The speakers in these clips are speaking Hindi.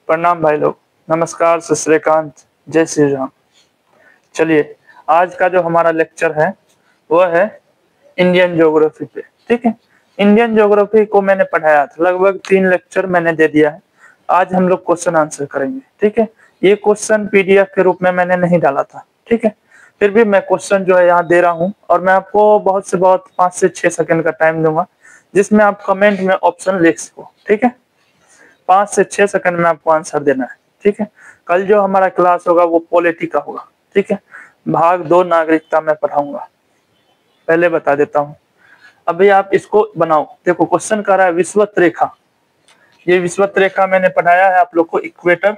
प्रणाम भाई लोग। नमस्कार, सत श्री अकाल, जय श्री राम। चलिए, आज का जो हमारा लेक्चर है वो है इंडियन ज्योग्राफी पे। ठीक है, इंडियन ज्योग्राफी को मैंने पढ़ाया था, लगभग 3 लेक्चर मैंने दे दिया है। आज हम लोग क्वेश्चन आंसर करेंगे। ठीक है, ये क्वेश्चन पीडीएफ के रूप में मैंने नहीं डाला था। ठीक है, फिर भी मैं क्वेश्चन जो है यहाँ दे रहा हूँ और मैं आपको बहुत से बहुत 5 से 6 सेकंड का टाइम दूंगा, जिसमें आप कमेंट में ऑप्शन लिख सको। ठीक है, 5 से 6 सेकंड में आपको आंसर देना है। ठीक है, कल जो हमारा क्लास होगा वो पॉलिटी का होगा। ठीक है, भाग 2 नागरिकता में पढ़ाऊंगा, पहले बता देता हूँ। अभी आप इसको बनाओ। देखो, क्वेश्चन कर रहा है विषुवत रेखा। ये विषुवत रेखा मैंने पढ़ाया है आप लोग को। Equator,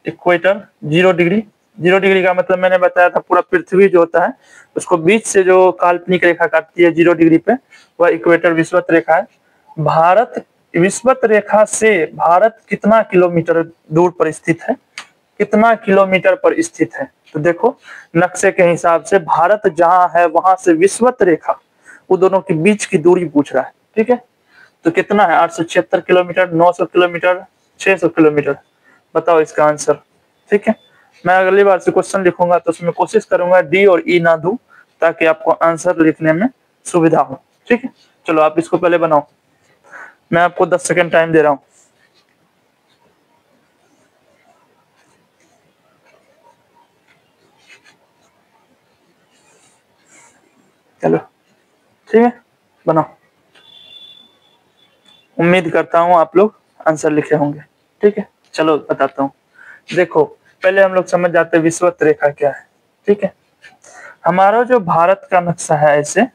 equator 0 degree. 0 डिग्री का मतलब मैंने बताया था पूरा पृथ्वी जो होता है उसको बीच से जो काल्पनिक रेखा काटती है 0 डिग्री पे, वह इक्वेटर विषुवत रेखा है। भारत विषुवत रेखा से भारत कितना किलोमीटर दूर पर स्थित है? कितना किलोमीटर पर स्थित है? तो देखो, नक्शे के हिसाब से भारत जहां है वहां से विषुवत रेखा, वो दोनों के बीच की दूरी पूछ रहा है। ठीक है, तो कितना है? 876 किलोमीटर, 900 किलोमीटर, 600 किलोमीटर। बताओ इसका आंसर। ठीक है, मैं अगली बार से क्वेश्चन लिखूंगा तो उसमें कोशिश करूंगा डी और ई ना दूं, ताकि आपको आंसर लिखने में सुविधा हो। ठीक है, चलो आप इसको पहले बनाओ। मैं आपको 10 सेकंड टाइम दे रहा हूं। चलो ठीक है, बनाओ। उम्मीद करता हूं आप लोग आंसर लिखे होंगे। ठीक है, चलो बताता हूं। देखो, पहले हम लोग समझ जाते हैं विषुवत रेखा क्या है। ठीक है, हमारा जो भारत का नक्शा है ऐसे,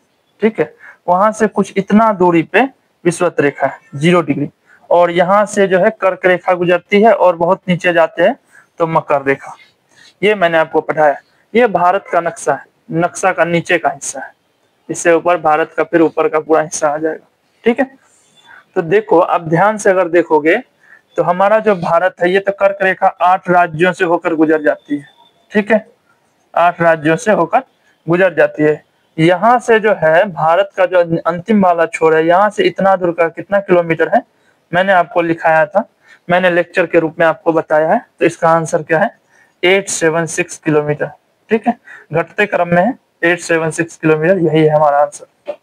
ठीक है, वहां से कुछ इतना दूरी पे विषुवत रेखा है 0 डिग्री, और यहाँ से जो है कर्क रेखा गुजरती है और बहुत नीचे जाते हैं तो मकर रेखा। ये मैंने आपको पढ़ाया। ये भारत का नक्शा है, नक्शा का नीचे का हिस्सा है। इससे ऊपर भारत का फिर ऊपर का पूरा हिस्सा आ जाएगा। ठीक है, तो देखो, अब ध्यान से अगर देखोगे तो हमारा जो भारत है ये तो कर्क रेखा 8 राज्यों से होकर गुजर जाती है। ठीक है, 8 राज्यों से होकर गुजर जाती है। यहाँ से जो है भारत का जो अंतिम वाला छोर है, यहाँ से इतना दूर का कितना किलोमीटर है मैंने आपको लिखाया था, मैंने लेक्चर के रूप में आपको बताया है। तो इसका आंसर क्या है? 876 किलोमीटर। ठीक है, घटते क्रम में है 876 किलोमीटर, यही है हमारा आंसर।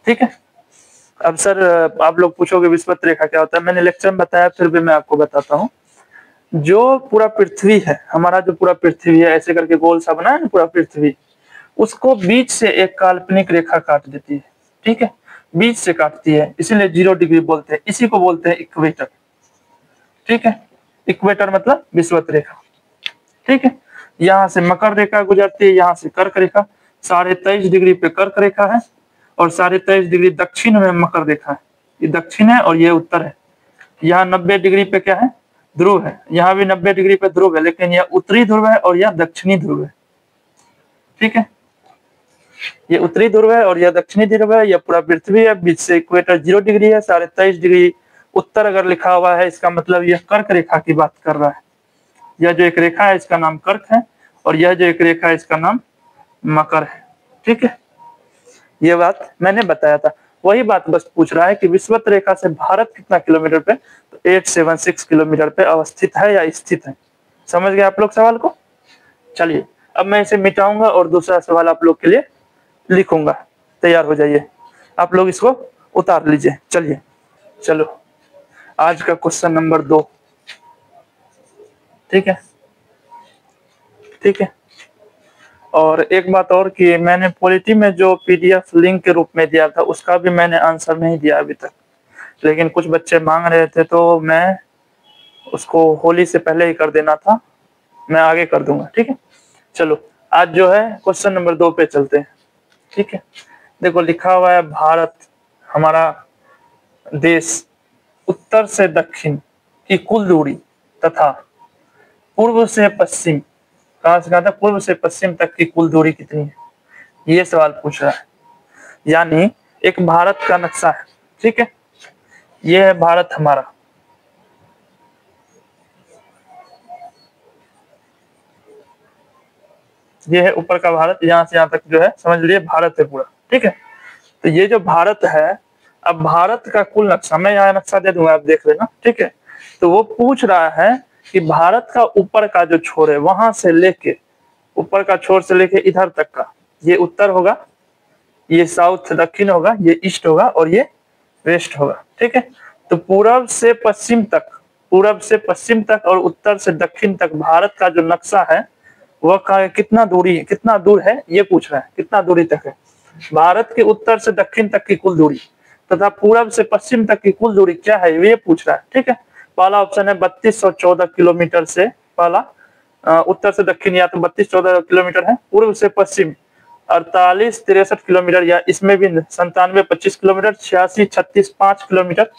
ठीक है, अब सर आप लोग पूछोगे विषुवत रेखा क्या होता है? मैंने लेक्चर में बताया, फिर भी मैं आपको बताता हूँ। जो पूरा पृथ्वी है, हमारा जो पूरा पृथ्वी है ऐसे करके गोल सा बना है ना पूरा पृथ्वी, उसको बीच से एक काल्पनिक रेखा काट देती है। ठीक है, बीच से काटती है, इसीलिए 0 डिग्री बोलते हैं। इसी को बोलते हैं इक्वेटर। ठीक है, इक्वेटर मतलब विषुवत रेखा। ठीक है, यहाँ से मकर रेखा गुजरती है, यहाँ से कर्क रेखा। 23.5 डिग्री पे कर्क रेखा है और 23.5 डिग्री दक्षिण में मकर रेखा है। ये दक्षिण है और ये उत्तर है। यहाँ 90 डिग्री पे क्या है? ध्रुव है। यहाँ भी 90 डिग्री पे ध्रुव है, लेकिन यह उत्तरी ध्रुव है और यह दक्षिणी ध्रुव है। ठीक है, ये उत्तरी ध्रुव है और यह दक्षिणी ध्रुव है। यह पूरा पृथ्वी है, बीच से इक्वेटर 0 डिग्री है। 23.5 डिग्री उत्तर अगर लिखा हुआ है, इसका मतलब यह कर्क रेखा की बात कर रहा है। यह जो एक रेखा है इसका नाम कर्क है, और यह जो एक रेखा है इसका नाम मकर है। ठीक है, ये बात मैंने बताया था। वही बात बस पूछ रहा है कि विषुवत रेखा से भारत कितना किलोमीटर पे? तो 876 किलोमीटर पे अवस्थित है या स्थित है। समझ गए आप लोग सवाल को? चलिए, अब मैं इसे मिटाऊंगा और दूसरा सवाल आप लोग के लिए लिखूंगा। तैयार हो जाइए, आप लोग इसको उतार लीजिए। चलिए, चलो आज का क्वेश्चन नंबर 2। ठीक है, ठीक है। और एक बात और कि मैंने पॉलिटी में जो पीडीएफ लिंक के रूप में दिया था उसका भी मैंने आंसर नहीं दिया अभी तक, लेकिन कुछ बच्चे मांग रहे थे तो मैं उसको होली से पहले ही कर देना था। मैं आगे कर दूंगा। ठीक है, चलो आज जो है क्वेश्चन नंबर 2 पे चलते हैं। ठीक है, देखो लिखा हुआ है भारत हमारा देश उत्तर से दक्षिण की कुल दूरी तथा पूर्व से पश्चिम, कहां से कहां तक? पूर्व से पश्चिम तक की कुल दूरी कितनी है? ये सवाल पूछ रहा है। यानी एक भारत का नक्शा है। ठीक है, ये है भारत हमारा। ये है ऊपर का भारत, यहां से यहां तक जो है समझ लीजिए भारत है पूरा। ठीक है, तो ये जो भारत है, अब भारत का कुल नक्शा मैं यहाँ नक्शा दे दूंगा, आप देख लेना। ठीक है, तो वो पूछ रहा है कि भारत का ऊपर का जो छोर है वहां से लेके, ऊपर का छोर से लेके इधर तक का, ये उत्तर होगा, ये साउथ दक्षिण होगा, ये ईस्ट होगा और ये वेस्ट होगा। ठीक है, तो पूरब से पश्चिम तक, पूरब से पश्चिम तक और उत्तर से दक्षिण तक भारत का जो नक्शा है वह कितना दूरी है, कितना दूर है ये पूछ रहा है, कितना दूरी तक है भारत के उत्तर से दक्षिण तक की कुल दूरी तथा पूरब से पश्चिम तक की कुल दूरी क्या है ये पूछ रहा है। ठीक है, पहला ऑप्शन है 3214 किलोमीटर से, पहला उत्तर से दक्षिण या तो 3214 किलोमीटर है, पूर्व से पश्चिम 4863 किलोमीटर, या इसमें भी 9725 kilometre, 8636 5 kilometre,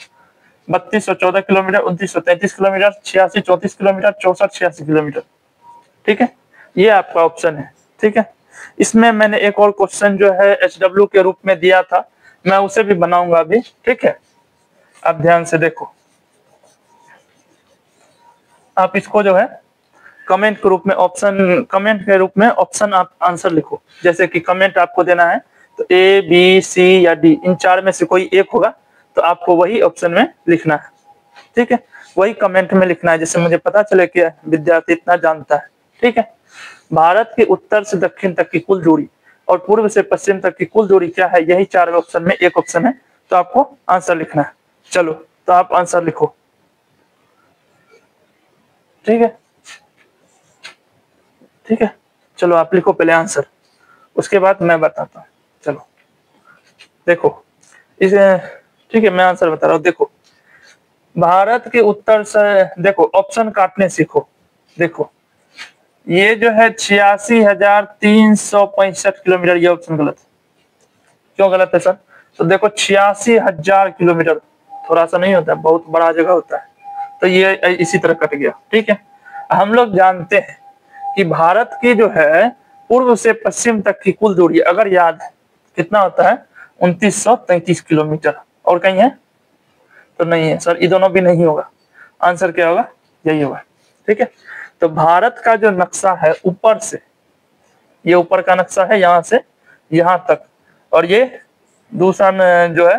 3214 kilometre, 2933 kilometre, 8634 kilometre, 6486 kilometre. ठीक है, ये आपका ऑप्शन है। ठीक है, इसमें मैंने एक और क्वेश्चन जो है HW के रूप में दिया था, मैं उसे भी बनाऊंगा अभी। ठीक है, आप ध्यान से देखो, आप इसको जो है कमेंट के रूप में ऑप्शन, कमेंट के रूप में ऑप्शन आप आंसर लिखो। जैसे कि कमेंट आपको देना है तो A, B, C या D, इन चार में से कोई एक होगा तो आपको वही ऑप्शन में लिखना है। ठीक है, वही कमेंट में लिखना है, जिससे मुझे पता चले कि विद्यार्थी इतना जानता है। ठीक है, भारत के उत्तर से दक्षिण तक की कुल दूरी और पूर्व से पश्चिम तक की कुल दूरी क्या है, यही चार ऑप्शन में एक ऑप्शन है, तो आपको आंसर लिखना है। चलो, तो आप आंसर लिखो। ठीक है, ठीक है, चलो आप लिखो पहले आंसर, उसके बाद मैं बताता हूँ। चलो देखो इस, ठीक है, मैं आंसर बता रहा हूँ। देखो, भारत के उत्तर से, देखो ऑप्शन काटने सीखो। देखो ये जो है 86,365 किलोमीटर, ये ऑप्शन गलत है। क्यों गलत है सर? तो देखो 86,000 किलोमीटर थोड़ा सा नहीं होता, बहुत बड़ा जगह होता है, तो ये इसी तरह कट गया। ठीक है, हम लोग जानते हैं कि भारत की जो है पूर्व से पश्चिम तक की कुल दूरी, अगर याद है कितना होता है, 2933 किलोमीटर। और कहीं है तो नहीं है सर, ये दोनों भी नहीं होगा। आंसर क्या होगा? यही होगा। ठीक है, तो भारत का जो नक्शा है ऊपर से, ये ऊपर का नक्शा है यहाँ से यहाँ तक, और ये दूसरा जो है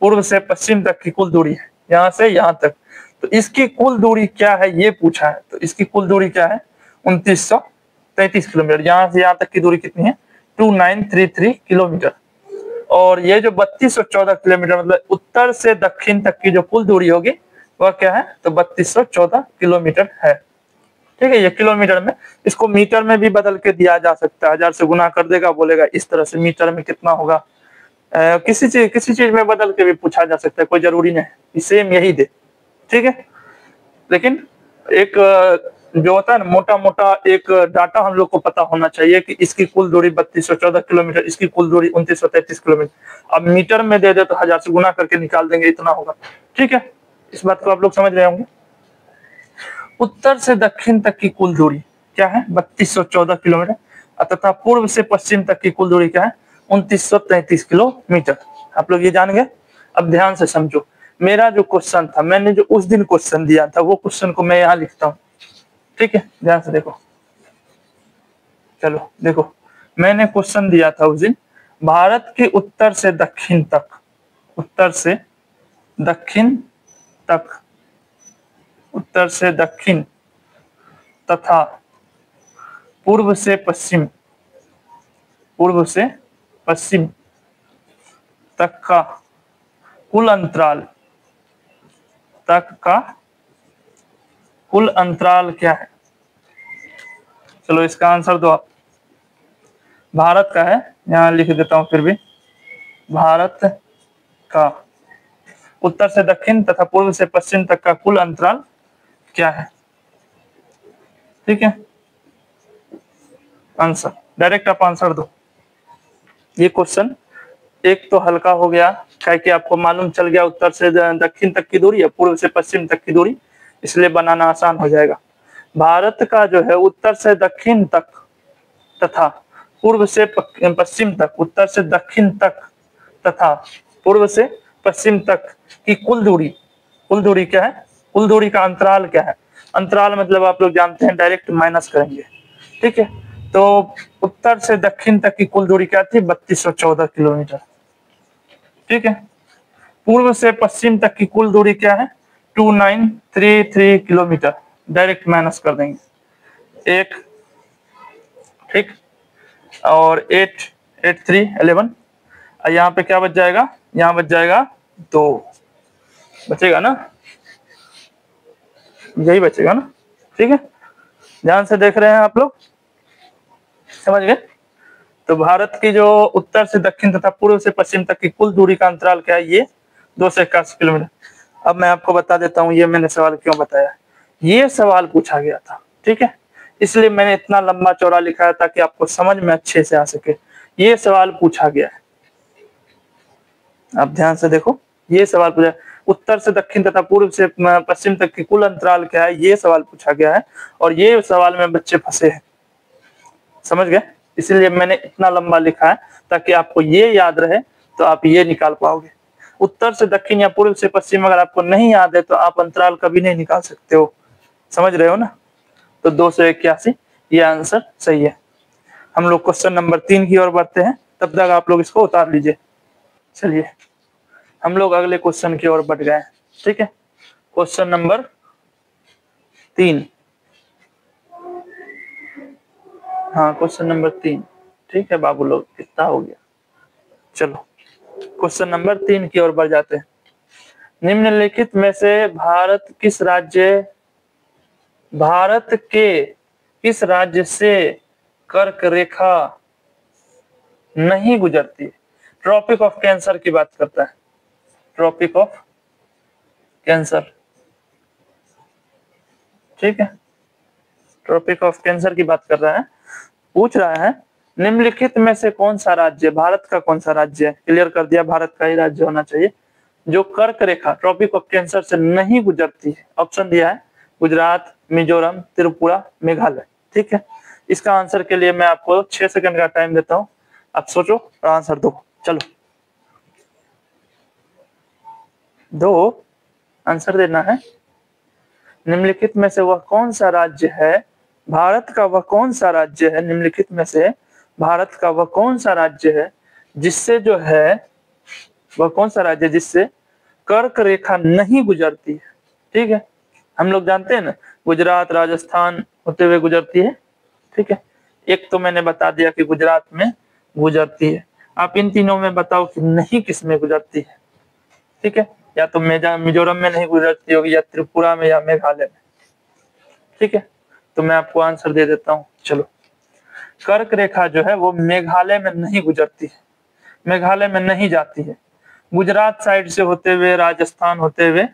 पूर्व से पश्चिम तक की कुल दूरी है, यहाँ से यहाँ तक। तो इसकी कुल दूरी क्या है ये पूछा है, तो इसकी कुल दूरी क्या है? 2933 किलोमीटर। यहाँ से यहाँ तक की दूरी कितनी है? 2933 किलोमीटर। और ये जो 3214 किलोमीटर, मतलब उत्तर से दक्षिण तक की जो कुल दूरी होगी वह क्या है? तो 3214 किलोमीटर है। ठीक है, ये किलोमीटर में, इसको मीटर में भी बदल के दिया जा सकता है, 1000 से गुना कर देगा, बोलेगा इस तरह से मीटर में कितना होगा। किसी चीज में बदल के भी पूछा जा सकता है, कोई जरूरी नहीं सेम यही दे। ठीक है, लेकिन एक जो होता है ना मोटा मोटा एक डाटा हम लोग को पता होना चाहिए कि इसकी कुल दूरी 3214 किलोमीटर, इसकी कुल दूरी 2933 किलोमीटर। अब मीटर में दे दे तो 1000 से गुना करके निकाल देंगे, इतना होगा। ठीक है, इस बात को आप लोग समझ रहे होंगे। उत्तर से दक्षिण तक की कुल दूरी क्या है? 3214 किलोमीटर, तथा पूर्व से पश्चिम तक की कुल दूरी क्या है? 2933 किलोमीटर। आप लोग ये जान गए। अब ध्यान से समझो, मेरा जो क्वेश्चन था, मैंने जो उस दिन क्वेश्चन दिया था, वो क्वेश्चन को मैं यहाँ लिखता हूँ। ठीक है, ध्यान से देखो। चलो देखो, मैंने क्वेश्चन दिया था उस दिन, भारत के उत्तर से दक्षिण तक, उत्तर से दक्षिण तक, उत्तर से दक्षिण तथा पूर्व से पश्चिम, पूर्व से पश्चिम तक का कुल अंतराल, तक का कुल अंतराल क्या है? चलो इसका आंसर दो आप। भारत का है, यहां लिख देता हूं फिर भी, भारत का उत्तर से दक्षिण तथा पूर्व से पश्चिम तक का कुल अंतराल क्या है? ठीक है, आंसर डायरेक्ट आप आंसर दो। ये क्वेश्चन एक तो हल्का हो गया, क्या कि आपको मालूम चल गया उत्तर से दक्षिण तक की दूरी है, पूर्व से पश्चिम तक की दूरी, इसलिए बनाना आसान हो जाएगा। भारत का जो है उत्तर से दक्षिण तक तथा पूर्व से पश्चिम तक, उत्तर से दक्षिण तक तथा पूर्व से पश्चिम तक की कुल दूरी, कुल दूरी क्या है? कुल दूरी का अंतराल क्या है? अंतराल मतलब आप लोग जानते हैं, डायरेक्ट माइनस करेंगे। ठीक है, तो उत्तर से दक्षिण तक की कुल दूरी क्या थी? 3214 किलोमीटर। ठीक है, पूर्व से पश्चिम तक की कुल दूरी क्या है? 2933 किलोमीटर डायरेक्ट माइनस कर देंगे एक, ठीक, और 8 8 3 11, और यहाँ पे क्या बच जाएगा, यहाँ बच जाएगा 2, बचेगा ना, यही बचेगा ना, ठीक है। ध्यान से देख रहे हैं आप लोग, समझ गए। तो भारत की जो उत्तर से दक्षिण तथा पूर्व से पश्चिम तक की कुल दूरी का अंतराल क्या है, ये 281 किलोमीटर। अब मैं आपको बता देता हूँ ये मैंने सवाल क्यों बताया। ये सवाल पूछा गया था, ठीक है, इसलिए मैंने इतना लंबा चौड़ा लिखा है ताकि आपको समझ में अच्छे से आ सके। ये सवाल पूछा गया है, आप ध्यान से देखो, ये सवाल पूछा, उत्तर से दक्षिण तथा पूर्व से पश्चिम तक की कुल अंतराल क्या है, ये सवाल पूछा गया है, और ये सवाल में बच्चे फंसे हैं, समझ गए। इसलिए मैंने इतना लंबा लिखा है ताकि आपको ये याद रहे, तो आप ये निकाल पाओगे। उत्तर से दक्षिण या पूर्व से पश्चिम अगर आपको नहीं याद है तो आप अंतराल कभी नहीं निकाल सकते हो, समझ रहे हो ना। तो 281 ये आंसर सही है। हम लोग क्वेश्चन नंबर 3 की ओर बढ़ते हैं, तब तक आप लोग इसको उतार लीजिए। चलिए हम लोग अगले क्वेश्चन की ओर बढ़ गए हैं, ठीक है। क्वेश्चन नंबर 3, हाँ क्वेश्चन नंबर 3, ठीक है बाबू लोग, कितना हो गया। चलो क्वेश्चन नंबर 3 की ओर बढ़ जाते हैं। निम्नलिखित में से भारत के किस राज्य से कर्क रेखा नहीं गुजरती है। ट्रॉपिक ऑफ कैंसर की बात करता है, ट्रॉपिक ऑफ कैंसर, ठीक है, ट्रॉपिक ऑफ कैंसर की बात कर रहा है। पूछ रहा है निम्नलिखित में से कौन सा राज्य, भारत का कौन सा राज्य है, क्लियर कर दिया भारत का ही राज्य होना चाहिए, जो कर्क रेखा ट्रॉपिक ऑफ कैंसर से नहीं गुजरती है। ऑप्शन दिया है गुजरात, मिजोरम, त्रिपुरा, मेघालय, ठीक है। इसका आंसर के लिए मैं आपको 6 सेकंड का टाइम देता हूं, आप सोचो और आंसर दो। चलो दो, आंसर देना है। निम्नलिखित में से वह कौन सा राज्य है, भारत का वह कौन सा राज्य है, निम्नलिखित में से भारत का वह कौन सा राज्य है जिससे जो है, वह कौन सा राज्य जिससे कर्क रेखा नहीं गुजरती है, ठीक है। हम लोग जानते हैं ना गुजरात राजस्थान होते हुए गुजरती है, ठीक है। एक तो मैंने बता दिया कि गुजरात में गुजरती है, आप इन तीनों में बताओ कि नहीं किस में गुजरती है, ठीक है। या तो मिजोरम में नहीं गुजरती होगी, या त्रिपुरा में, या मेघालय में, ठीक है। तो मैं आपको आंसर दे देता हूँ। चलो कर्क रेखा जो है वो मेघालय में नहीं गुजरती है, मेघालय में नहीं जाती है, गुजरात साइड से होते हुए राजस्थान होते हुए,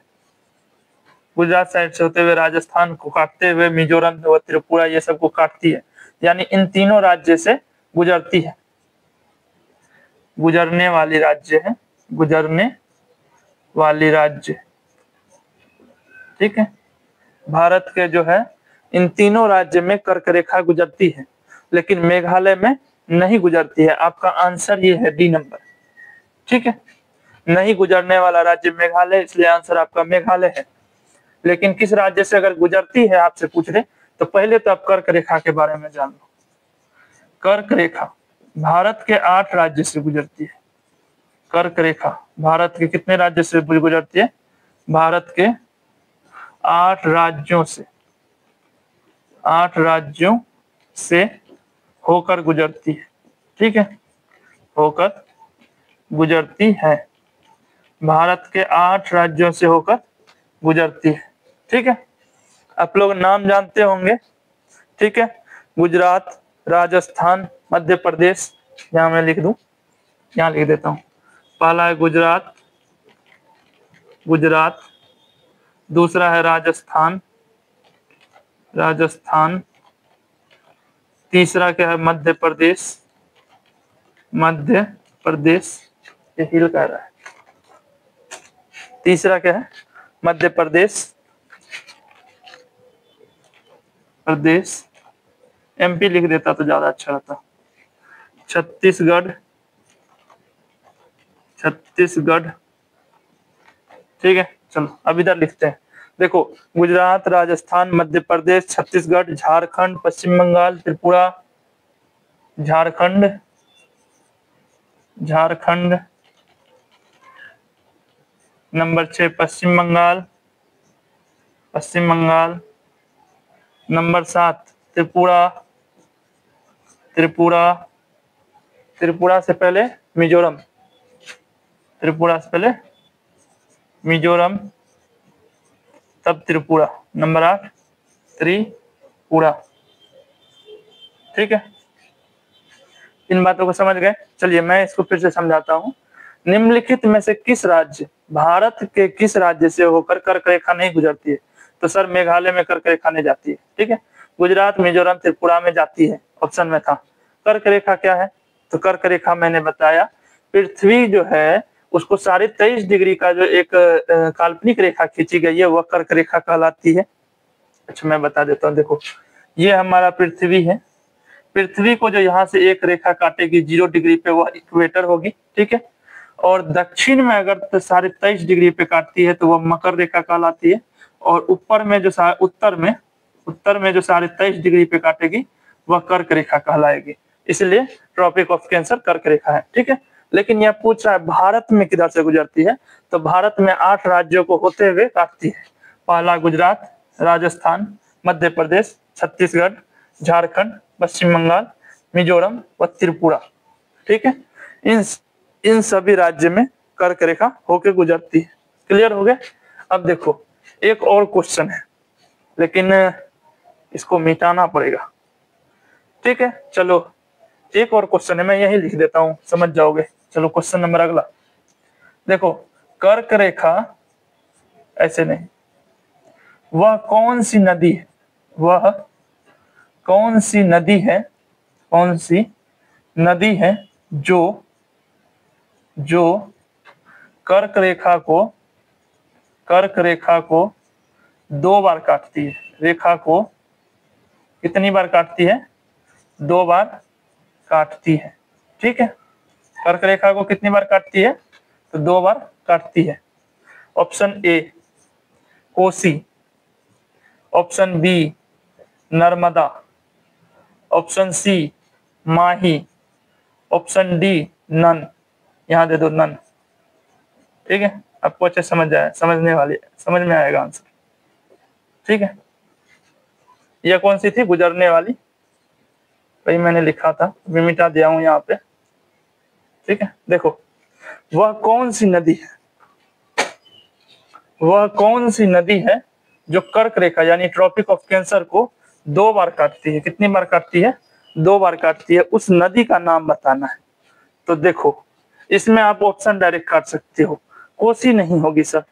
गुजरात साइड से होते हुए राजस्थान को काटते हुए मिजोरम और त्रिपुरा ये सब को काटती है, यानी इन तीनों राज्य से गुजरती है, गुजरने वाली राज्य है, गुजरने वाली राज्य, ठीक है। भारत के जो है इन तीनों राज्य में कर्क रेखा गुजरती है, लेकिन मेघालय में नहीं गुजरती है। आपका आंसर ये है डी नंबर, ठीक है। नहीं गुजरने वाला राज्य मेघालय, इसलिए आंसर आपका मेघालय है। लेकिन किस राज्य से अगर गुजरती है आपसे पूछ रहे, तो पहले तो आप कर्क रेखा के बारे में जान लो। कर्क रेखा भारत के 8 राज्य से गुजरती है। कर्क रेखा भारत के कितने राज्य से गुजरती है, भारत के 8 राज्यों से, 8 राज्यों से होकर गुजरती है, ठीक है, होकर गुजरती है, भारत के 8 राज्यों से होकर गुजरती है, ठीक है। आप लोग नाम जानते होंगे, ठीक है, गुजरात, राजस्थान, मध्य प्रदेश, यहाँ मैं लिख दूं, यहाँ लिख देता हूँ। पहला है गुजरात, गुजरात, दूसरा है राजस्थान, राजस्थान, तीसरा क्या है मध्य प्रदेश, मध्य प्रदेश, ये हिल कह रहा है, तीसरा क्या है मध्य प्रदेश, प्रदेश, एमपी लिख देता तो ज्यादा अच्छा रहता, छत्तीसगढ़, छत्तीसगढ़, ठीक है। चलो अब इधर लिखते हैं, देखो गुजरात, राजस्थान, मध्य प्रदेश, छत्तीसगढ़, झारखंड, पश्चिम बंगाल, त्रिपुरा, झारखंड, झारखंड, नंबर 6 पश्चिम बंगाल, पश्चिम बंगाल, नंबर 7 त्रिपुरा, त्रिपुरा, त्रिपुरा से पहले मिजोरम, त्रिपुरा से पहले मिजोरम, तब त्रिपुरा, नंबर 8 त्रिपुरा। ठीक है, इन बातों को समझ गए। चलिए मैं इसको फिर से समझाता हूँ। निम्नलिखित में से किस राज्य, भारत के किस राज्य से होकर कर्क रेखा नहीं गुजरती है? तो सर मेघालय में कर्क रेखा नहीं जाती है। ठीक है, गुजरात, मिजोरम, त्रिपुरा में जाती है, ऑप्शन में था। कर्क रेखा क्या है? तो कर्क रेखा मैंने बताया, पृथ्वी जो है उसको 23.5 डिग्री का जो एक काल्पनिक रेखा खींची गई है वह कर्क रेखा कहलाती है। अच्छा मैं बता देता हूँ, देखो ये हमारा पृथ्वी है, पृथ्वी को जो यहाँ से एक रेखा काटेगी 0 डिग्री पे वह इक्वेटर होगी। ठीक है, और दक्षिण में अगर 23.5 डिग्री पे काटती है तो वह मकर रेखा कहलाती है, और ऊपर में जो उत्तर में जो 23.5 डिग्री पे काटेगी वह कर्क रेखा कहलाएगी। इसलिए ट्रॉपिक ऑफ कैंसर कर्क रेखा है। ठीक है, लेकिन यह पूछ रहा है भारत में किधर से गुजरती है? तो भारत में 8 राज्यों को होते हुए काटती है। पहला गुजरात, राजस्थान, मध्य प्रदेश, छत्तीसगढ़, झारखंड, पश्चिम बंगाल, मिजोरम व त्रिपुरा। ठीक है, इन सभी राज्य में कर्क रेखा होके गुजरती है। क्लियर हो गया? अब देखो एक और क्वेश्चन है, लेकिन इसको मिटाना पड़ेगा। ठीक है, चलो एक और क्वेश्चन है, मैं यही लिख देता हूं, समझ जाओगे। चलो क्वेश्चन नंबर अगला देखो, कर्क रेखा ऐसे नहीं, वह कौन सी नदी है, वह कौन सी नदी है, कौन सी नदी है जो कर्क रेखा को 2 बार काटती है? रेखा को कितनी बार काटती है? 2 बार काटती है। ठीक है, कर्क रेखा को कितनी बार काटती है? तो 2 बार काटती है। Option A Kosi, option B Narmada, option C Mahi, option D none. यहां दे दो नन। ठीक है, आपको अच्छे समझ में आएगा आंसर। ठीक है, यह कौन सी थी? गुजरने वाली, वही मैंने लिखा था, मैं मिटा दिया हूं यहाँ पे। ठीक है, देखो वह कौन सी नदी है जो कर्क रेखा यानी ट्रॉपिक ऑफ कैंसर को 2 बार काटती है? कितनी बार काटती है? 2 बार काटती है। उस नदी का नाम बताना है। तो देखो इसमें आप ऑप्शन डायरेक्ट काट सकते हो। कोसी नहीं होगी सर,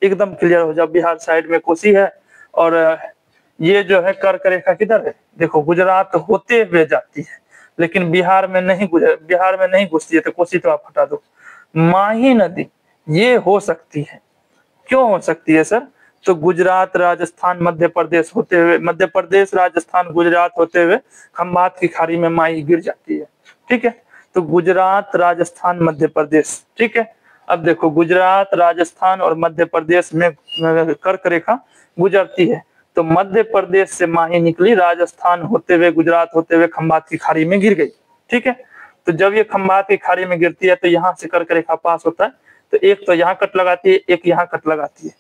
एकदम क्लियर हो जाओ, बिहार साइड में कोसी है, और ये जो है कर्क रेखा किधर है? देखो गुजरात होते हुए जाती है, लेकिन बिहार में नहीं घुसती है, तो कोसी तो आप हटा दो। माही नदी ये हो सकती है, क्यों हो सकती है सर? तो गुजरात, राजस्थान, मध्य प्रदेश, राजस्थान, गुजरात होते हुए खंभात की खाड़ी में माही गिर जाती है। ठीक है, तो गुजरात, राजस्थान, मध्य प्रदेश। ठीक है, अब देखो गुजरात, राजस्थान और मध्य प्रदेश में कर्क रेखा गुजरती है, तो मध्य प्रदेश से माही निकली, राजस्थान होते हुए, गुजरात होते हुए खंभात की खाड़ी में गिर गई। ठीक है, तो जब ये खंभात की खाड़ी में गिरती है तो यहाँ से कर्क रेखा पास होता है, तो एक तो यहाँ कट लगाती है, एक यहाँ कट लगाती है,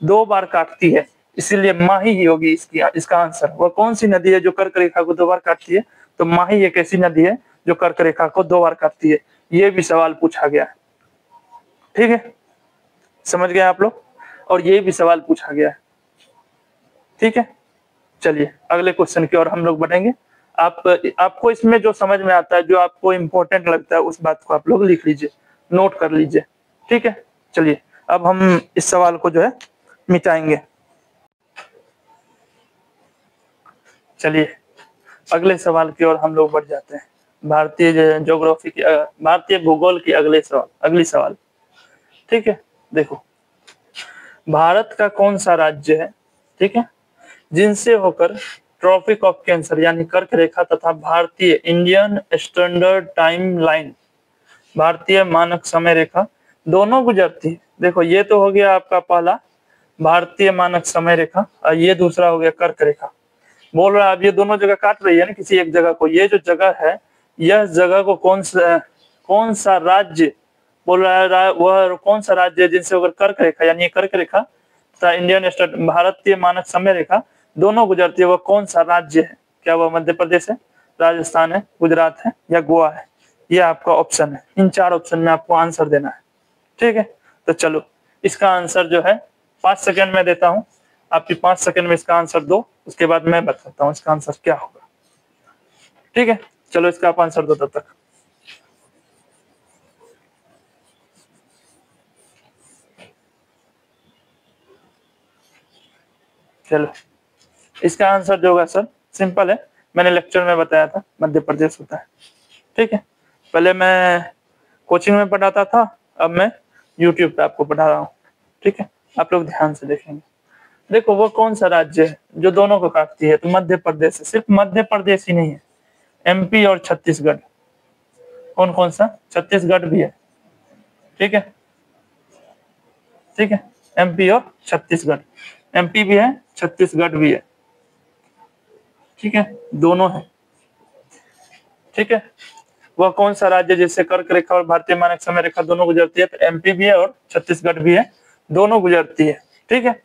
2 बार काटती है, इसीलिए माही ही होगी इसका आंसर। वह कौन सी नदी है जो कर्क रेखा को 2 बार काटती है? तो माही एक ऐसी नदी है जो कर्क रेखा को 2 बार काटती है। ये भी सवाल पूछा गया है। ठीक है, समझ गए आप लोग? और ये भी सवाल पूछा गया है। ठीक है, चलिए अगले क्वेश्चन की ओर हम लोग बढ़ेंगे। आपको इसमें जो समझ में आता है, जो आपको इम्पोर्टेंट लगता है, उस बात को आप लोग लिख लीजिए, नोट कर लीजिए। ठीक है, चलिए अब हम इस सवाल को जो है मिटाएंगे। चलिए अगले सवाल की ओर हम लोग बढ़ जाते हैं। भारतीय भूगोल की अगली सवाल। ठीक है, देखो भारत का कौन सा राज्य है, ठीक है, जिनसे होकर ट्रॉपिक ऑफ कैंसर यानी कर्क रेखा तथा भारतीय इंडियन स्टैंडर्ड टाइम लाइन, भारतीय मानक समय रेखा दोनों गुजरती है? देखो ये तो हो गया आपका पहला भारतीय मानक समय रेखा, और ये दूसरा हो गया कर्क रेखा। बोल रहा है अब ये दोनों जगह काट रही है ना किसी एक जगह को। ये जो जगह है, यह जगह को कौन सा राज्य बोल रहा है, वह कौन सा राज्य है जिनसे होकर कर्क रेखा यानी कर्क रेखा तथा भारतीय मानक समय रेखा दोनों गुजरती है, वह कौन सा राज्य है? क्या वह मध्य प्रदेश है, राजस्थान है, गुजरात है या गोवा है? ये आपका ऑप्शन है। इन 4 ऑप्शन में आपको आंसर देना है। ठीक है, तो चलो इसका आंसर जो है 5 सेकंड में देता हूं, आपकी 5 सेकंड में इसका आंसर दो, उसके बाद मैं बताता हूं इसका आंसर क्या होगा। ठीक है, चलो इसका आप आंसर दो तब तक। चलो इसका आंसर जो होगा सर सिंपल है, मैंने लेक्चर में बताया था, मध्य प्रदेश होता है। ठीक है, पहले मैं कोचिंग में पढ़ाता था, अब मैं यूट्यूब पे आपको पढ़ा रहा हूँ। ठीक है, आप लोग ध्यान से देखेंगे। देखो वो कौन सा राज्य है जो दोनों को काटती है? तो मध्य प्रदेश है। सिर्फ मध्य प्रदेश ही नहीं है, एमपी और छत्तीसगढ़। कौन कौन सा? छत्तीसगढ़ भी है। ठीक है, ठीक है, एमपी और छत्तीसगढ़, एमपी भी है, छत्तीसगढ़ भी है। ठीक है, दोनों है। ठीक है, वह कौन सा राज्य जिससे कर्क रेखा और भारतीय मानक समय रेखा दोनों गुजरती है? तो एमपी भी है और छत्तीसगढ़ भी है, दोनों गुजरती है। ठीक है,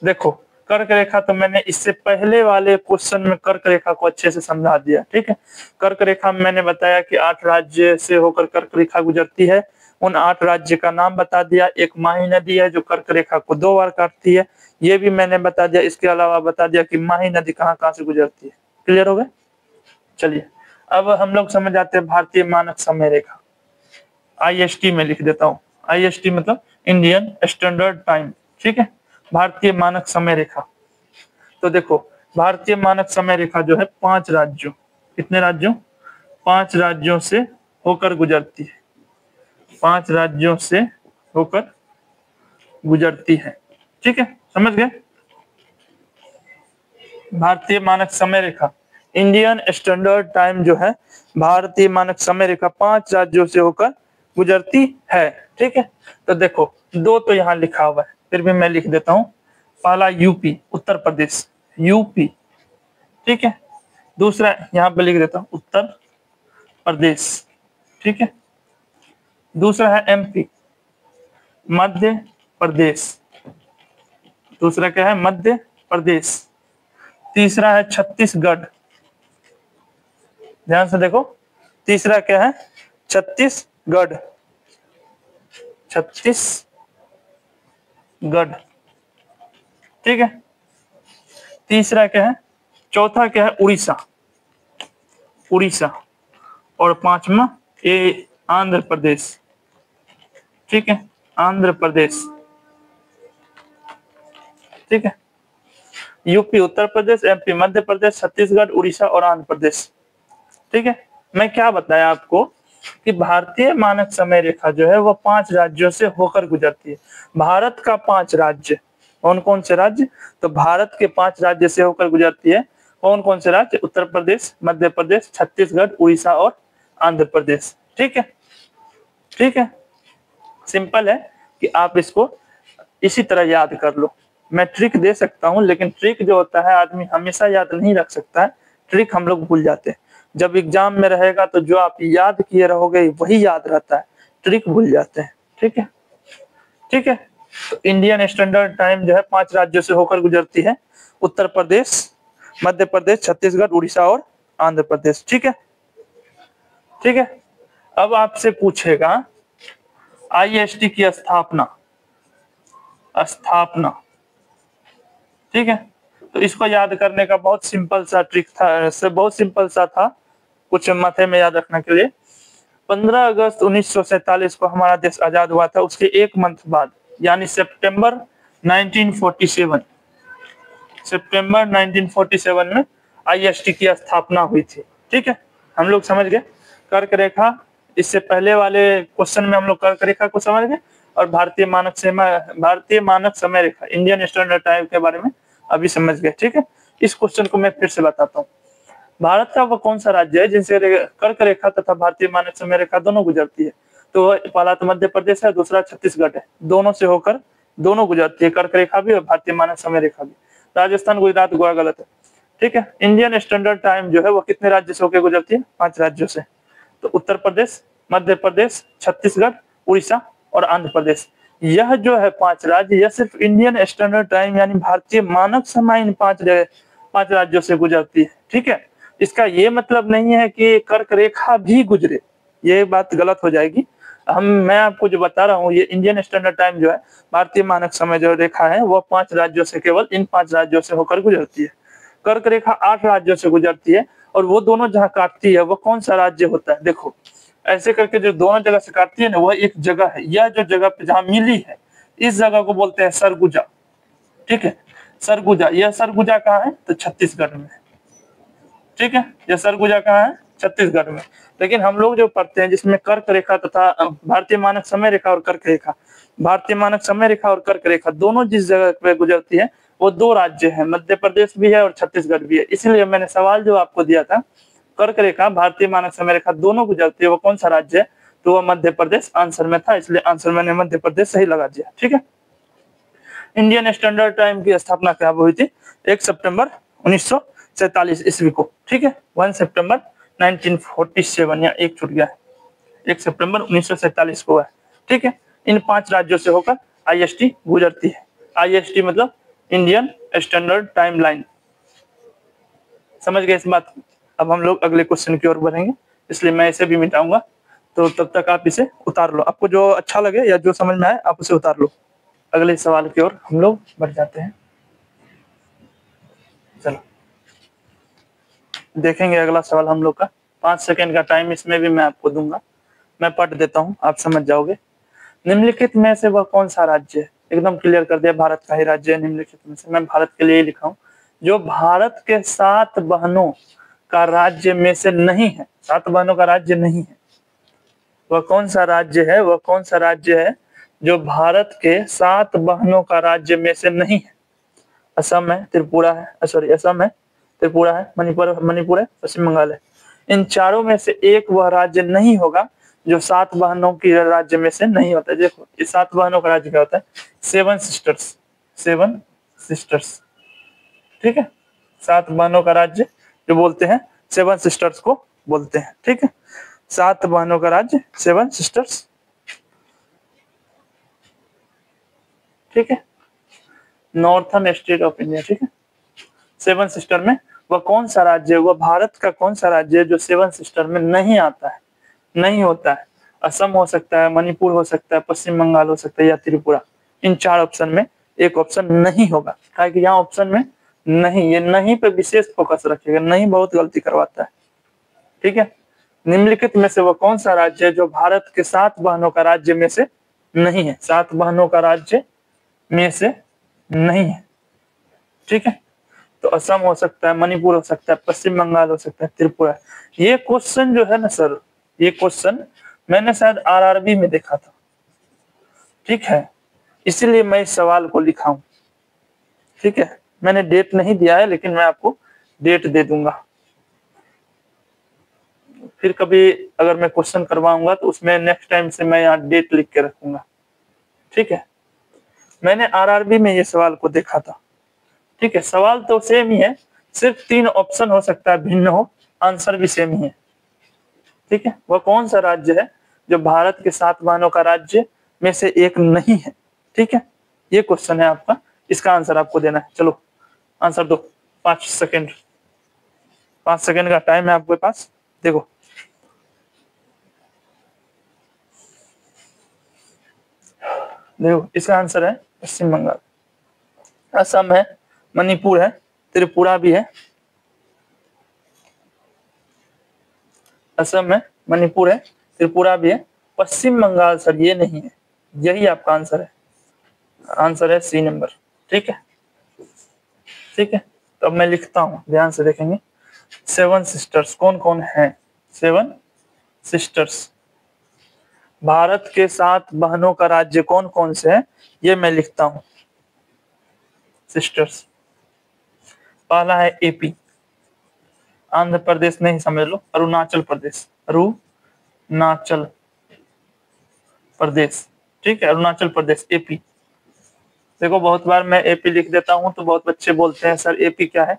देखो कर्क रेखा तो मैंने इससे पहले वाले क्वेश्चन में कर्क रेखा को अच्छे से समझा दिया। ठीक है, कर्क रेखा में मैंने बताया कि 8 राज्य से होकर कर्क रेखा गुजरती है। उन 8 राज्य का नाम बता दिया। एक माही नदी है जो कर्क रेखा को 2 बार काटती है, ये भी मैंने बता दिया। इसके अलावा बता दिया कि माही नदी कहाँ कहाँ से गुजरती है। क्लियर हो गया? चलिए अब हम लोग समझ आते हैं भारतीय मानक समय रेखा। IST में लिख देता हूँ। IST मतलब इंडियन स्टैंडर्ड टाइम। ठीक है, भारतीय मानक समय रेखा। तो देखो भारतीय मानक समय रेखा जो है 5 राज्यों, कितने राज्यों? 5 राज्यों से होकर गुजरती है। 5 राज्यों से होकर गुजरती है। ठीक है, समझ गए? भारतीय मानक समय रेखा इंडियन स्टैंडर्ड टाइम जो है, भारतीय मानक समय रेखा 5 राज्यों से होकर गुजरती है। ठीक है, तो देखो 2 तो यहाँ लिखा हुआ है, फिर भी मैं लिख देता हूँ। पहला यूपी, उत्तर प्रदेश, यूपी। ठीक है, दूसरा यहाँ पे लिख देता हूँ उत्तर प्रदेश। ठीक है, दूसरा है एमपी, मध्य प्रदेश। दूसरा क्या है? मध्य प्रदेश। तीसरा है छत्तीसगढ़, ध्यान से देखो। तीसरा क्या है? छत्तीसगढ़, छत्तीसगढ़। ठीक है, तीसरा क्या है? चौथा क्या है? उड़ीसा, उड़ीसा। और 5वां ये आंध्र प्रदेश। ठीक है, आंध्र प्रदेश। ठीक है, यूपी, उत्तर प्रदेश, एमपी, मध्य प्रदेश, छत्तीसगढ़, उड़ीसा और आंध्र प्रदेश। ठीक है, मैं क्या बताया आपको कि भारतीय मानक समय रेखा जो है वो 5 राज्यों से होकर गुजरती है। भारत का 5 राज्य, कौन कौन से राज्य? तो भारत के 5 राज्य से होकर गुजरती है। कौन कौन से राज्य? उत्तर प्रदेश, मध्य प्रदेश, छत्तीसगढ़, उड़ीसा और आंध्र प्रदेश। ठीक है, ठीक है, सिंपल है कि आप इसको इसी तरह याद कर लो। मैं ट्रिक दे सकता हूं, लेकिन ट्रिक जो होता है आदमी हमेशा याद नहीं रख सकता है। ट्रिक हम लोग भूल जाते हैं। जब एग्जाम में रहेगा तो जो आप याद किए रहोगे वही याद रहता है, ट्रिक भूल जाते हैं। ठीक है, ठीक है, तो इंडियन स्टैंडर्ड टाइम जो है 5 राज्यों से होकर गुजरती है। उत्तर प्रदेश, मध्य प्रदेश, छत्तीसगढ़, उड़ीसा और आंध्र प्रदेश। ठीक है, ठीक है। अब आपसे पूछेगा IST की स्थापना, स्थापना। ठीक है, तो इसको याद करने का बहुत सिंपल सा ट्रिक था, बहुत सिंपल सा था, कुछ माथे में याद रखने के लिए। 15 अगस्त 1947 को हमारा देश आजाद हुआ था। उसके 1 मंथ बाद यानी सितंबर 1947, सितंबर 1947 में IST की स्थापना हुई थी। ठीक है, हम लोग समझ गए कर्क रेखा। इससे पहले वाले क्वेश्चन में हम लोग कर्क रेखा को समझ गए और भारतीय मानक समय रेखा इंडियन स्टैंडर्ड टाइम के बारे में अभी समझ गए। ठीक है, इस क्वेश्चन को मैं फिर से बताता हूँ। भारत का वो कौन सा राज्य है जिनसे कर्क रेखा तथा भारतीय मानक समय रेखा दोनों गुजरती है? तो पहला तो मध्य प्रदेश है, दूसरा छत्तीसगढ़ है। दोनों से होकर दोनों गुजरती है, कर्क रेखा भी और भारतीय मानक समय रेखा भी। राजस्थान, गुजरात, गोवा गलत है। ठीक है, इंडियन स्टैंडर्ड टाइम जो है वो कितने राज्य से होकर गुजरती है? 5 राज्यों से। तो उत्तर प्रदेश, मध्य प्रदेश, छत्तीसगढ़, उड़ीसा और आंध्र प्रदेश, यह जो है 5 राज्य, यह सिर्फ इंडियन स्टैंडर्ड टाइम यानी भारतीय मानक समय इन 5 राज्यों से गुजरती है। ठीक है, इसका ये मतलब नहीं है कि कर्क रेखा भी गुजरे, ये बात गलत हो जाएगी। मैं आपको जो बता रहा हूँ, ये इंडियन स्टैंडर्ड टाइम जो है, भारतीय मानक समय जो रेखा है, वो 5 राज्यों से, केवल इन 5 राज्यों से होकर गुजरती है। कर्क रेखा 8 राज्यों से गुजरती है, और वो दोनों जहाँ काटती है वो कौन सा राज्य होता है? देखो, ऐसे करके जो दोनों जगह से काटती है ना, वह एक जगह है। यह जो जगह पे जहाँ मिली है, इस जगह को बोलते हैं सरगुजा। ठीक है, सरगुजा। यह सरगुजा कहाँ है? तो छत्तीसगढ़ में। ठीक है, यह सरगुजा कहाँ है? छत्तीसगढ़ में। लेकिन हम लोग जो पढ़ते हैं जिसमें कर्क रेखा तथा भारतीय मानक समय रेखा और कर्क रेखा, भारतीय मानक समय रेखा और कर्क रेखा दोनों जिस जगह पे गुजरती है, वो 2 राज्य हैं, मध्य प्रदेश भी है और छत्तीसगढ़ भी है। इसलिए मैंने सवाल जो आपको दिया था, कर्क रेखा, भारतीय मानक समय रेखा दोनों गुजरती है, वो कौन सा राज्य है? तो वो मध्य प्रदेश आंसर में था, इसलिए आंसर मैंने मध्य प्रदेश सही लगा दिया। ठीक है। इंडियन स्टैंडर्ड टाइम की स्थापना कब हुई थी? 1 सितंबर 1947 ईस्वी को। ठीक है, 1 सितंबर 1947, या एक छूट गया है, 1 सितंबर 1947 को है। ठीक है, इन 5 राज्यों से होकर आईएसटी गुजरती है। आईएसटी मतलब इंडियन स्टैंडर्ड टाइम लाइन। समझ गए इस बात को? अब हम लोग अगले क्वेश्चन की ओर बढ़ेंगे, इसलिए मैं इसे भी मिटाऊंगा, तो तब तक आप इसे उतार लो। आपको जो अच्छा लगे या जो समझ में आए आप उसे उतार लो। अगले सवाल की ओर हम लोग बढ़ जाते हैं। चलो देखेंगे अगला सवाल हम लोग का। 5 सेकंड का टाइम इसमें भी मैं आपको दूंगा, मैं पढ़ देता हूँ, आप समझ जाओगे। निम्नलिखित में से वह कौन सा राज्य है? एकदम क्लियर कर दिया, भारत का ही राज्य है निम्नलिखित में से। मैं भारत के लिए ही लिखा हूँ, जो भारत के 7 बहनों का राज्य में से नहीं है। 7 बहनों का राज्य नहीं है, वह कौन सा राज्य है? वह कौन सा राज्य है जो भारत के 7 बहनों का राज्य में से नहीं है? असम है, त्रिपुरा है, सॉरी, असम है, त्रिपुरा है, मणिपुर है, पश्चिम बंगाल है। इन चारों में से एक वह राज्य नहीं होगा जो 7 बहनों की राज्य में से नहीं होता है। देखो, इस 7 बहनों का राज्य क्या होता है? 7 सिस्टर्स, 7 सिस्टर्स। ठीक है, 7 बहनों का राज्य जो बोलते हैं 7 सिस्टर्स को बोलते हैं। ठीक है, 7 बहनों का राज्य 7 सिस्टर्स। ठीक है, नॉर्थर्न स्टेट ऑफ इंडिया। ठीक है, 7 सिस्टर में वह कौन सा राज्य है? वह भारत का कौन सा राज्य है जो 7 सिस्टर में नहीं आता है, नहीं होता है? असम हो सकता है, मणिपुर हो सकता है, पश्चिम बंगाल हो सकता है, या त्रिपुरा। इन 4 ऑप्शन में एक ऑप्शन नहीं होगा, कि यहाँ ऑप्शन में नहीं, ये नहीं पे विशेष फोकस रखेगा, नहीं बहुत गलती करवाता है। ठीक है, निम्नलिखित में से वह कौन सा राज्य है जो भारत के 7 बहनों का राज्य में से नहीं है? 7 बहनों का राज्य में से नहीं है। ठीक है, तो असम हो सकता है, मणिपुर हो सकता है, पश्चिम बंगाल हो सकता है, त्रिपुरा। ये क्वेश्चन जो है ना सर, ये क्वेश्चन मैंने शायद आरआरबी में देखा था। ठीक है, इसीलिए मैं इस सवाल को लिखा हूं। ठीक है, मैंने डेट नहीं दिया है, लेकिन मैं आपको डेट दे दूंगा। फिर कभी अगर मैं क्वेश्चन करवाऊंगा तो उसमें नेक्स्ट टाइम से मैं यहाँ डेट लिख के रखूंगा। ठीक है, मैंने आरआरबी में ये सवाल को देखा था। ठीक है, सवाल तो सेम ही है, सिर्फ 3 ऑप्शन हो सकता है भिन्न हो, आंसर भी सेम ही है। ठीक है, वह कौन सा राज्य है जो भारत के 7 बहनों का राज्य में से एक नहीं है? ठीक है, ये क्वेश्चन है आपका, इसका आंसर आपको देना है। चलो आंसर दो, 5 सेकंड, 5 सेकंड का टाइम है आपके पास। देखो, देखो इसका आंसर है पश्चिम बंगाल। असम है, मणिपुर है, त्रिपुरा भी है, असम है, मणिपुर है, त्रिपुरा भी है, पश्चिम बंगाल सर ये नहीं है। यही आपका आंसर है, आंसर है सी नंबर। ठीक है, ठीक है, तो अब मैं लिखता हूं, ध्यान से देखेंगे। 7 सिस्टर्स कौन कौन है? 7 सिस्टर्स, भारत के 7 बहनों का राज्य कौन कौन से है, ये मैं लिखता हूं। सिस्टर्स, पहला है एपी, आंध्र प्रदेश नहीं समझ लो, अरुणाचल प्रदेश, अरुणाचल प्रदेश। ठीक है, अरुणाचल प्रदेश, एपी। देखो बहुत बार मैं एपी लिख देता हूं तो बहुत बच्चे बोलते हैं सर एपी क्या है,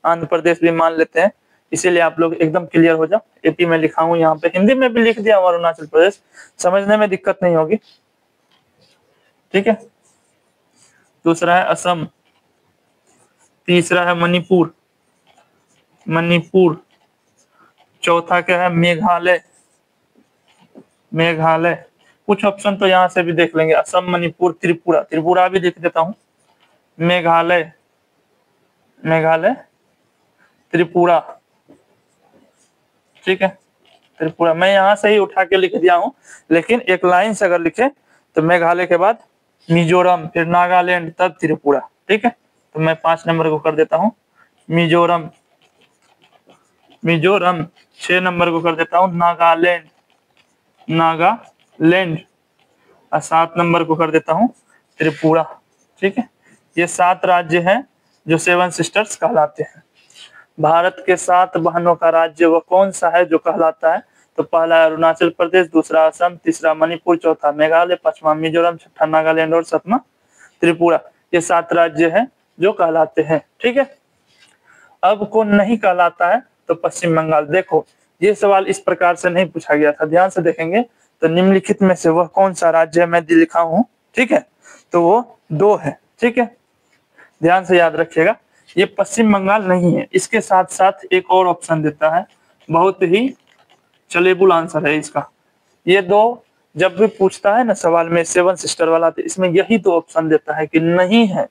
आंध्र प्रदेश भी मान लेते हैं, इसीलिए आप लोग एकदम क्लियर हो जाओ। एपी में लिखा हूं, यहाँ पे हिंदी में भी लिख दिया हूं अरुणाचल प्रदेश, समझने में दिक्कत नहीं होगी। ठीक है। दूसरा है असम, तीसरा है मणिपुर, मणिपुर, चौथा क्या है मेघालय, मेघालय। कुछ ऑप्शन तो यहाँ से भी देख लेंगे, असम, मणिपुर, त्रिपुरा, त्रिपुरा भी देख देता हूँ, मेघालय, मेघालय, त्रिपुरा, ठीक है, त्रिपुरा। मैं यहाँ से ही उठा के लिख दिया हूँ, लेकिन एक लाइन से अगर लिखे तो मेघालय के बाद मिजोरम, फिर नागालैंड, तब त्रिपुरा, ठीक है। तो मैं 5 नंबर को कर देता हूँ मिजोरम, मिजोरम। 6 नंबर को कर देता हूँ नागालैंड, नागालैंड, और 7 नंबर को कर देता हूँ त्रिपुरा, ठीक है। ये 7 राज्य हैं जो 7 सिस्टर्स कहलाते हैं। भारत के 7 बहनों का राज्य वह कौन सा है जो कहलाता है? तो पहला है अरुणाचल प्रदेश, दूसरा असम, तीसरा मणिपुर, चौथा मेघालय, पांचवा मिजोरम, छठा नागालैंड और सातवां त्रिपुरा। ये 7 राज्य हैं जो कहलाते हैं, ठीक है। अब कौन नहीं कहलाता है? तो पश्चिम बंगाल। देखो ये सवाल इस प्रकार से नहीं पूछा गया था, ध्यान से देखेंगे तो निम्नलिखित में से वह कौन सा राज्य है, मैं लिखा हूं, ठीक है। तो वो 2 है, ठीक है, ध्यान से याद रखिएगा। ये पश्चिम बंगाल नहीं है। इसके साथ साथ एक और ऑप्शन देता है, बहुत ही चलेबुल आंसर है इसका। ये 2 जब भी पूछता है ना सवाल में 7 सिस्टर वाला, तो इसमें यही 2 ऑप्शन देता है कि नहीं है।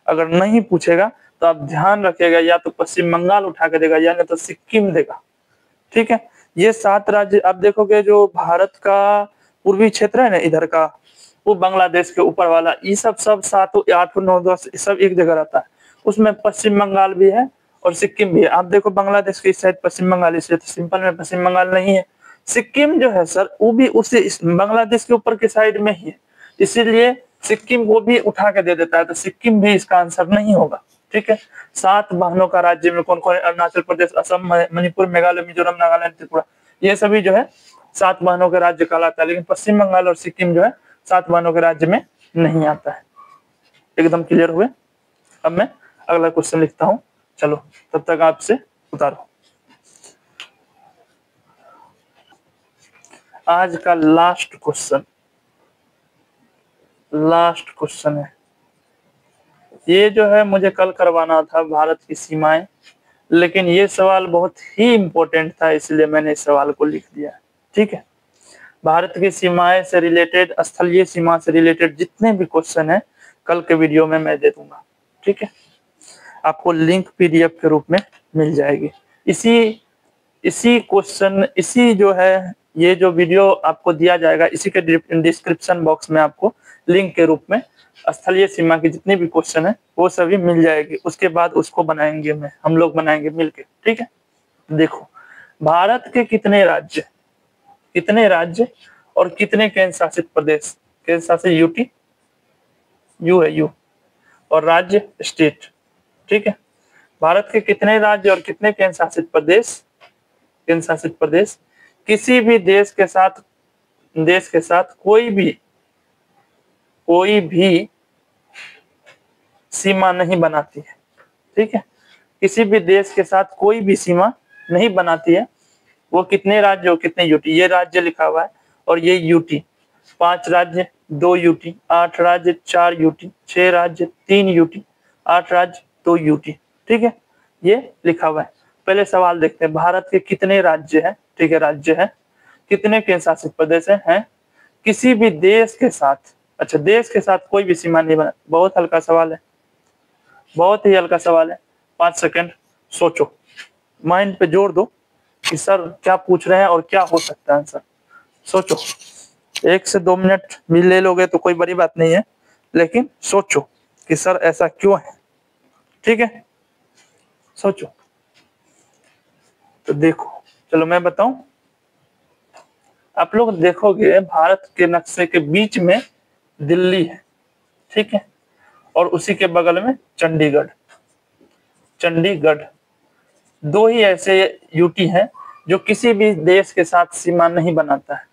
अगर नहीं पूछेगा तो आप ध्यान रखिएगा, या तो पश्चिम बंगाल उठा के देगा या नहीं तो सिक्किम देगा, ठीक है। ये 7 राज्य आप देखोगे, जो भारत का पूर्वी क्षेत्र है ना इधर का, वो बांग्लादेश के ऊपर वाला, ये सब 7, 8, 9, 10 सब एक जगह रहता है। उसमें पश्चिम बंगाल भी है और सिक्किम भी है। आप देखो बांग्लादेश की इस साइड पश्चिम बंगाल, इसलिए तो सिंपल में पश्चिम बंगाल नहीं है। सिक्किम जो है सर, वो भी उसी बांग्लादेश के ऊपर के साइड में ही है, इसीलिए सिक्किम को भी उठा के दे देता है, तो सिक्किम भी इसका आंसर नहीं होगा, ठीक है। 7 बहनों का राज्य में कौन कौन है? अरुणाचल प्रदेश, असम, मणिपुर, मेघालय, मिजोरम, नागालैंड, त्रिपुरा। ये सभी जो है 7 बहनों के राज्य कहलाता है, लेकिन पश्चिम बंगाल और सिक्किम जो है 7 बहनों के राज्य में नहीं आता है। एकदम क्लियर हुए? अब मैं अगला क्वेश्चन लिखता हूँ, चलो तब तक आपसे उतारो। आज का लास्ट क्वेश्चन, लास्ट क्वेश्चन है ये, जो है मुझे कल करवाना था, भारत की सीमाएं, लेकिन ये सवाल बहुत ही इंपॉर्टेंट था, इसलिए मैंने इस सवाल को लिख दिया, ठीक है। भारत की सीमाएं से रिलेटेड, स्थलीय सीमा से रिलेटेड जितने भी क्वेश्चन है कल के वीडियो में मैं दे दूंगा, ठीक है। आपको लिंक पीडीएफ के रूप में मिल जाएगी। इसी क्वेश्चन, इसी जो है ये जो वीडियो आपको दिया जाएगा, इसी के डिस्क्रिप्शन बॉक्स में आपको लिंक के रूप में स्थलीय सीमा की जितने भी क्वेश्चन है वो सभी मिल जाएगी। उसके बाद उसको बनाएंगे, हम लोग बनाएंगे मिलके, ठीक है। देखो भारत के कितने राज्य, कितने राज्य और कितने केंद्र शासित प्रदेश? केंद्र शासित यूटी, यू है यू, और राज्य स्टेट, ठीक है। भारत के कितने राज्य और कितने केंद्र शासित प्रदेश? केंद्र शासित प्रदेश किसी भी देश के साथ कोई भी सीमा नहीं बनाती है, ठीक है। किसी भी देश के साथ कोई भी सीमा नहीं बनाती है। वो कितने राज्य और कितने यूटी? ये राज्य लिखा हुआ है और ये यूटी। 5 राज्य 2 यूटी, 8 राज्य 4 यूटी, 6 राज्य 3 यूटी, 8 राज्य 2 यूटी, ठीक है। ये लिखा हुआ है। पहले सवाल देखते हैं, भारत के कितने राज्य हैं? ठीक है, राज्य है। कितने केंद्र शासित प्रदेश हैं? किसी भी देश के साथ, अच्छा देश के साथ कोई भी सीमा नहीं बना। बहुत हल्का सवाल है, बहुत ही हल्का सवाल है। 5 सेकंड सोचो, माइंड पे जोर दो कि सर क्या पूछ रहे हैं और क्या हो सकता है आंसर। सोचो, 1 से 2 मिनट भी ले लोगे तो कोई बड़ी बात नहीं है, लेकिन सोचो कि सर ऐसा क्यों है, ठीक है। सोचो। तो देखो, चलो मैं बताऊं, आप लोग देखोगे भारत के नक्शे के बीच में दिल्ली है, ठीक है, और उसी के बगल में चंडीगढ़। चंडीगढ़ 2 ही ऐसे यूटी हैं जो किसी भी देश के साथ सीमा नहीं बनाता है।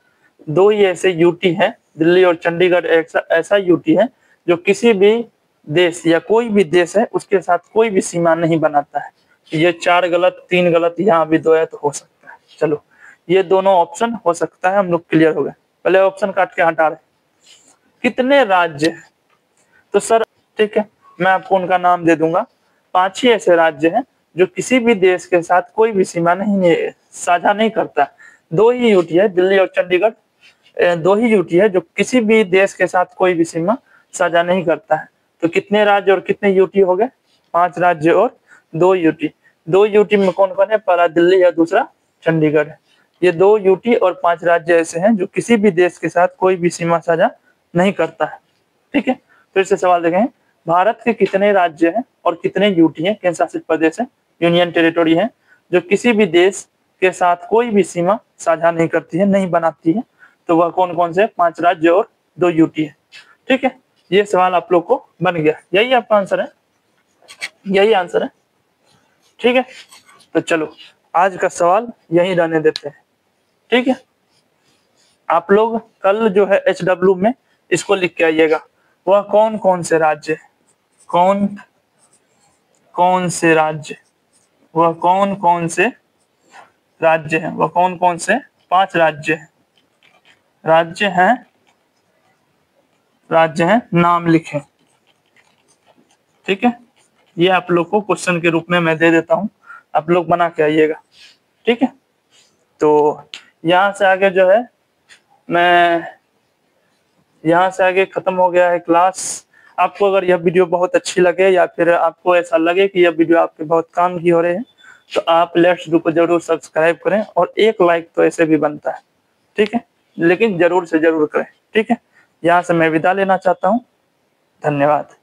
2 ही ऐसे यूटी हैं, दिल्ली और चंडीगढ़ ऐसा यूटी है जो किसी भी देश या कोई भी देश है उसके साथ कोई भी सीमा नहीं बनाता है। ये 4 गलत, 3 गलत, यहाँ भी 2 है तो हो सकता है। चलो ये दोनों ऑप्शन हो सकता है, हम लोग क्लियर हो गए। पहले ऑप्शन काट के हटा रहे, कितने राज्य हैं? तो सर ठीक है, मैं आपको उनका नाम दे दूंगा। 5 ही ऐसे राज्य हैं जो किसी भी देश के साथ कोई भी सीमा नहीं साझा नहीं करता। 2 ही यूटी है, दिल्ली और चंडीगढ़। 2 ही यूटी है जो किसी भी देश के साथ कोई भी सीमा साझा नहीं करता है। तो कितने राज्य और कितने यूटी हो गए? 5 राज्य और 2 यूटी। 2 यूटी में कौन कौन है? पहला दिल्ली है, दूसरा चंडीगढ़ है। ये 2 यूटी और 5 राज्य ऐसे हैं जो किसी भी देश के साथ कोई भी सीमा साझा नहीं करता है। ठीक है, फिर से सवाल देखें, भारत के कितने राज्य हैं और कितने यूटी हैं, केंद्र शासित प्रदेश है, यूनियन टेरिटोरी है, जो किसी भी देश के साथ कोई भी सीमा साझा नहीं करती है, नहीं बनाती है? तो वह कौन कौन से? 5 राज्य और 2 यूटी है। ठीक है, ये सवाल आप लोग को बन गया, यही आपका आंसर है, यही आंसर है। ठीक है, तो चलो आज का सवाल यही रहने देते हैं। ठीक है, आप लोग कल जो है HW में इसको लिख के आइएगा, वह कौन कौन से राज्य है, कौन कौन से राज्य, वह कौन कौन से राज्य हैं, वह कौन कौन से 5 राज्य हैं, राज्य हैं, राज्य हैं, नाम लिखें। ठीक है, ये आप लोग को क्वेश्चन के रूप में मैं दे देता हूं, आप लोग बना के आइएगा। ठीक है, तो यहाँ से आगे जो है मैं यहाँ से आगे खत्म हो गया है क्लास। आपको अगर यह वीडियो बहुत अच्छी लगे या फिर आपको ऐसा लगे कि यह वीडियो आपके बहुत काम की हो रहे हैं, तो आप लेट्स डू को जरूर सब्सक्राइब करें, और एक लाइक तो ऐसे भी बनता है। ठीक है, लेकिन जरूर से जरूर करें। ठीक है, यहाँ से मैं विदा लेना चाहता हूँ, धन्यवाद।